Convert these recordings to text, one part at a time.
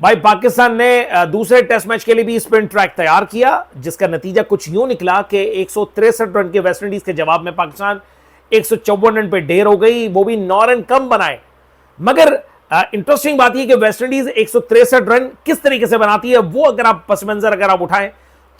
भाई पाकिस्तान ने दूसरे टेस्ट मैच के लिए भी स्पिन ट्रैक तैयार किया, जिसका नतीजा कुछ यूं निकला कि 163 रन के वेस्टइंडीज के जवाब में पाकिस्तान 154 रन पे ढेर हो गई, वो भी 9 रन कम बनाए। मगर इंटरेस्टिंग बात यह कि वेस्टइंडीज 163 रन किस तरीके से बनाती है, वो अगर आप पस मंजर अगर आप उठाएं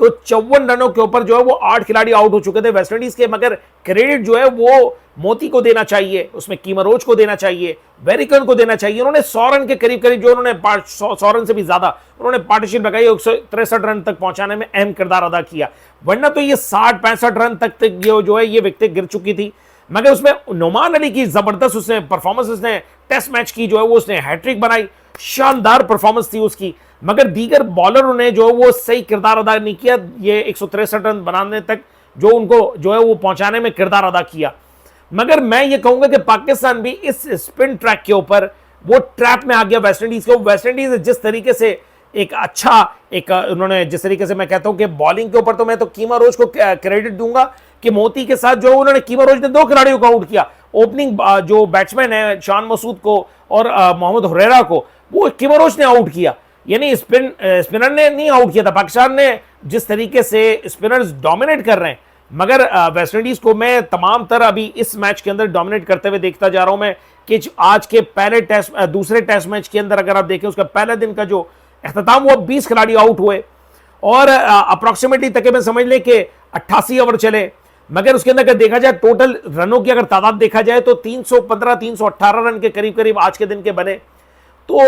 तो 54 रनों के ऊपर जो है वो 8 खिलाड़ी आउट हो चुके थे वेस्टइंडीज के। मगर क्रेडिट जो है वो मोती को देना चाहिए, उसमें कीमरोज को देना चाहिए, वेरिकन को देना चाहिए। उन्होंने 100 रन के करीब करीब, जो उन्होंने 100 रन से भी ज्यादा उन्होंने पार्टनरशिप लगाई, 163 रन तक पहुंचाने में अहम किरदार अदा किया। वरना तो ये 60-65 रन तक ये जो है ये विकेटें गिर चुकी थी। मगर उसमें नुमान अली की जबरदस्त उसने परफॉर्मेंस, उसने टेस्ट मैच की जो है वो उसने हैट्रिक बनाई, शानदार परफॉर्मेंस थी उसकी। मगर दीगर बॉलरों ने जो वो सही किरदार अदा नहीं किया, ये 163 रन बनाने तक जो उनको जो है वो पहुंचाने में किरदार अदा किया। मगर मैं ये कहूंगा कि पाकिस्तान भी इस स्पिन ट्रैक के ऊपर वो ट्रैप में आ गया वेस्टइंडीज को। वेस्टइंडीज जिस तरीके से उन्होंने जिस तरीके से, मैं कहता हूं कि बॉलिंग के ऊपर तो मैं तो कीमा रोज को क्रेडिट दूंगा कि मोती के साथ जो उन्होंने, कीमा रोज ने 2 खिलाड़ियों को आउट किया, ओपनिंग जो बैट्समैन है शान मसूद को और मोहम्मद हुरैरा को, वो कीमा रोज ने आउट किया। यानी स्पिनर ने नहीं आउट किया था। पाकिस्तान ने जिस तरीके से स्पिनर्स डोमिनेट कर रहे हैं, मगर वेस्टइंडीज को मैं तमाम तरह अभी इस मैच के अंदर डोमिनेट करते हुए देखता जा रहा हूं मैं कि आज के दूसरे टेस्ट मैच के अंदर अगर आप देखें, उसका पहले दिन का जो अख्ताम हुआ, 20 खिलाड़ी आउट हुए और अप्रोक्सीमेटली तकरीबन समझ लें कि 88 ओवर चले। मगर उसके अंदर अगर देखा जाए टोटल रनों की अगर तादाद देखा जाए तो 315-318 रन के करीब करीब आज के दिन के बने। तो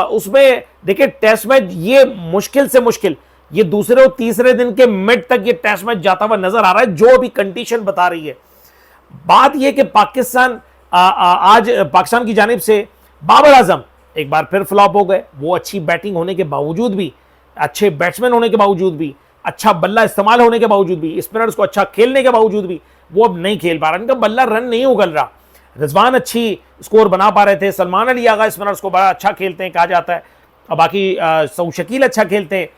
उसमें देखिए टेस्ट मैच ये मुश्किल से मुश्किल ये दूसरे और तीसरे दिन के मिड तक ये टेस्ट मैच जाता हुआ नजर आ रहा है, जो भी कंडीशन बता रही है। बात यह कि पाकिस्तान आज पाकिस्तान की जानिब से बाबर आजम एक बार फिर फ्लॉप हो गए। वो अच्छी बैटिंग होने के बावजूद भी, अच्छे बैट्समैन होने के बावजूद भी, अच्छा बल्ला इस्तेमाल होने के बावजूद भी, स्पिनर्स को अच्छा खेलने के बावजूद भी वो अब नहीं खेल पा रहा, इनका बल्ला रन नहीं उगल रहा। रिजवान अच्छी स्कोर बना पा रहे थे, सलमान अली आगा स्पिनर्स को बड़ा अच्छा खेलते हैं कहा जाता है, और बाकी सऊद शकील अच्छा खेलते हैं,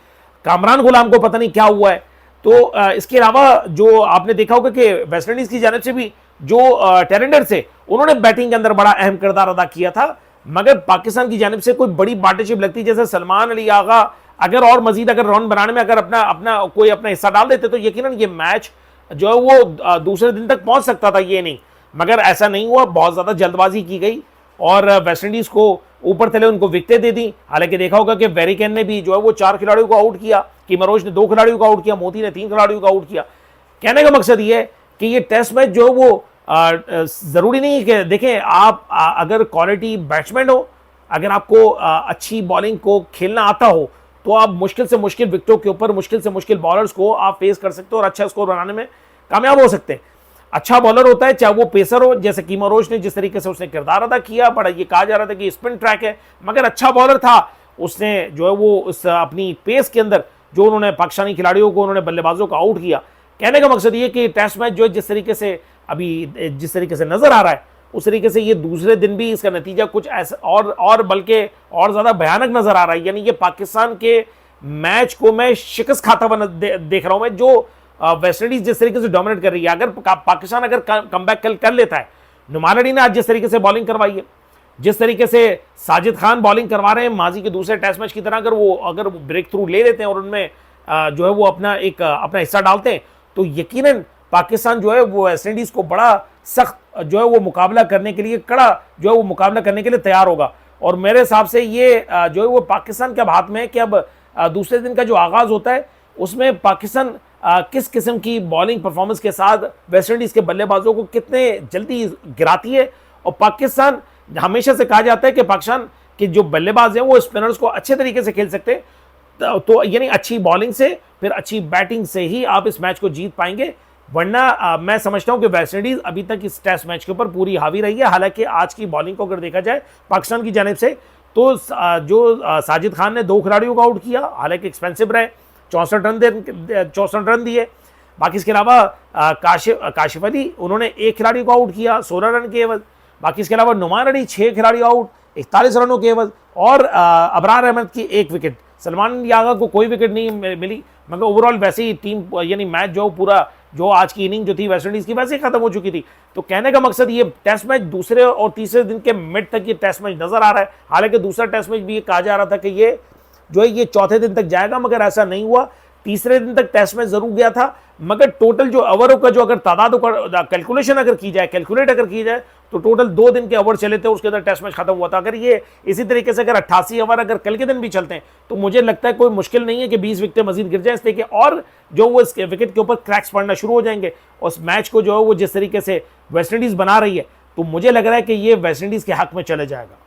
कामरान गुलाम को पता नहीं क्या हुआ है। तो इसके अलावा जो आपने देखा होगा कि वेस्टइंडीज की जानिब से भी जो टेरेंडर थे, उन्होंने बैटिंग के अंदर बड़ा अहम किरदार अदा किया था। मगर पाकिस्तान की जानिब से कोई बड़ी पार्टनरशिप लगती, जैसे सलमान अली आगा अगर और मजीद अगर रन बनाने में अगर अपना हिस्सा डाल देते तो यकीनन ये मैच जो है वो दूसरे दिन तक पहुंच सकता था, ये नहीं। मगर ऐसा नहीं हुआ, बहुत ज्यादा जल्दबाजी की गई और वेस्टइंडीज को ऊपर तले उनको विकेटें दे दी। हालांकि देखा होगा कि वेरिकन ने भी जो है वो 4 खिलाड़ियों को आउट किया, कीमरोज ने 2 खिलाड़ियों को आउट किया, मोती ने 3 खिलाड़ियों को आउट किया। कहने का मकसद ये है कि ये टेस्ट मैच जो है वो जरूरी नहीं है कि देखें आप अगर क्वालिटी बैट्समैन हो, अगर आपको अच्छी बॉलिंग को खेलना आता हो, तो आप मुश्किल से मुश्किल विकेटों के ऊपर मुश्किल से मुश्किल बॉलर्स को आप फेस कर सकते हो और अच्छा स्कोर बनाने में कामयाब हो सकते हैं। अच्छा बॉलर होता है, चाहे वो पेसर हो, जैसे कीमा रोज ने जिस तरीके से उसने किरदार अदा किया, बड़ा ये कहा जा रहा था कि स्पिन ट्रैक है, मगर अच्छा बॉलर था। उसने जो है वो उस अपनी पेस के अंदर जो उन्होंने पाकिस्तानी खिलाड़ियों को, उन्होंने बल्लेबाजों को आउट किया। कहने का मकसद ये कि टेस्ट मैच जो है जिस तरीके से अभी जिस तरीके से नजर आ रहा है, उस तरीके से ये दूसरे दिन भी इसका नतीजा कुछ ऐसा और बल्कि और ज्यादा भयानक नजर आ रहा है। यानी ये पाकिस्तान के मैच को मैं शिकस्त खाता हुआ देख रहा हूं मैं, जो वेस्टइंडीज जिस तरीके से डोमिनेट कर रही है। अगर पाकिस्तान अगर कमबैक कर लेता है, नुमान अली ने आज जिस तरीके से बॉलिंग करवाई है, जिस तरीके से साजिद खान बॉलिंग करवा रहे हैं माजी के दूसरे टेस्ट मैच की तरह, अगर वो ब्रेक थ्रू ले लेते हैं और उनमें जो है वो अपना हिस्सा डालते हैं, तो यकीनन पाकिस्तान जो है वो वेस्टइंडीज को बड़ा सख्त जो है वो मुकाबला करने के लिए, कड़ा जो है वो मुकाबला करने के लिए तैयार होगा। और मेरे हिसाब से ये जो है वो पाकिस्तान के हाथ में है कि अब दूसरे दिन का जो आगाज होता है उसमें पाकिस्तान किस किस्म की बॉलिंग परफॉर्मेंस के साथ वेस्टइंडीज के बल्लेबाजों को कितने जल्दी गिराती है। और पाकिस्तान, हमेशा से कहा जाता है कि पाकिस्तान के जो बल्लेबाज हैं वो स्पिनर्स को अच्छे तरीके से खेल सकते हैं, तो यानी अच्छी बॉलिंग से फिर अच्छी बैटिंग से ही आप इस मैच को जीत पाएंगे। वरना मैं समझता हूं कि वेस्टइंडीज अभी तक इस टेस्ट मैच के ऊपर पूरी हावी रही है। हालांकि आज की बॉलिंग को अगर देखा जाए पाकिस्तान की जानिब से, तो जो साजिद खान ने 2 खिलाड़ियों को आउट किया, हालांकि एक्सपेंसिव रहे, 64 रन दिए। बाकी इसके अलावा काशिफ अली, उन्होंने 1 खिलाड़ी को आउट किया 16 रन के एवज। बाकी इसके अलावा नुमान अली 6 खिलाड़ी आउट 41 रनों के एवज, और अबरार अहमद की 1 विकेट। सलमान यागा को कोई विकेट नहीं मिली, मगर ओवरऑल वैसे ही टीम यानी मैच जो पूरा जो आज की इनिंग जो थी वेस्टइंडीज की वैसे ही खत्म हो चुकी थी। तो कहने का मकसद ये टेस्ट मैच दूसरे और तीसरे दिन के मिड तक ये टेस्ट मैच नजर आ रहा है। हालांकि दूसरा टेस्ट मैच भी ये कहा जा रहा था कि ये जो है ये चौथे दिन तक जाएगा, मगर ऐसा नहीं हुआ। तीसरे दिन तक टेस्ट मैच जरूर गया था, मगर टोटल जो ओवरों का जो अगर तादाद कैलकुलेशन अगर की जाए, कैलकुलेट अगर की जाए, तो टोटल 2 दिन के ओवर चले थे, उसके अंदर टेस्ट मैच खत्म हुआ था। अगर ये इसी तरीके से अगर 88 ओवर अगर कल के दिन भी चलते हैं, तो मुझे लगता है कोई मुश्किल नहीं है कि 20 विकेटें मजीद गिर जाए इसलिए कि और जो वो इसके विकेट के ऊपर क्रैक्स पड़ना शुरू हो जाएंगे। और उस मैच को जो है वो जिस तरीके से वेस्ट इंडीज बना रही है, तो मुझे लग रहा है कि ये वेस्ट इंडीज के हक में चले जाएगा।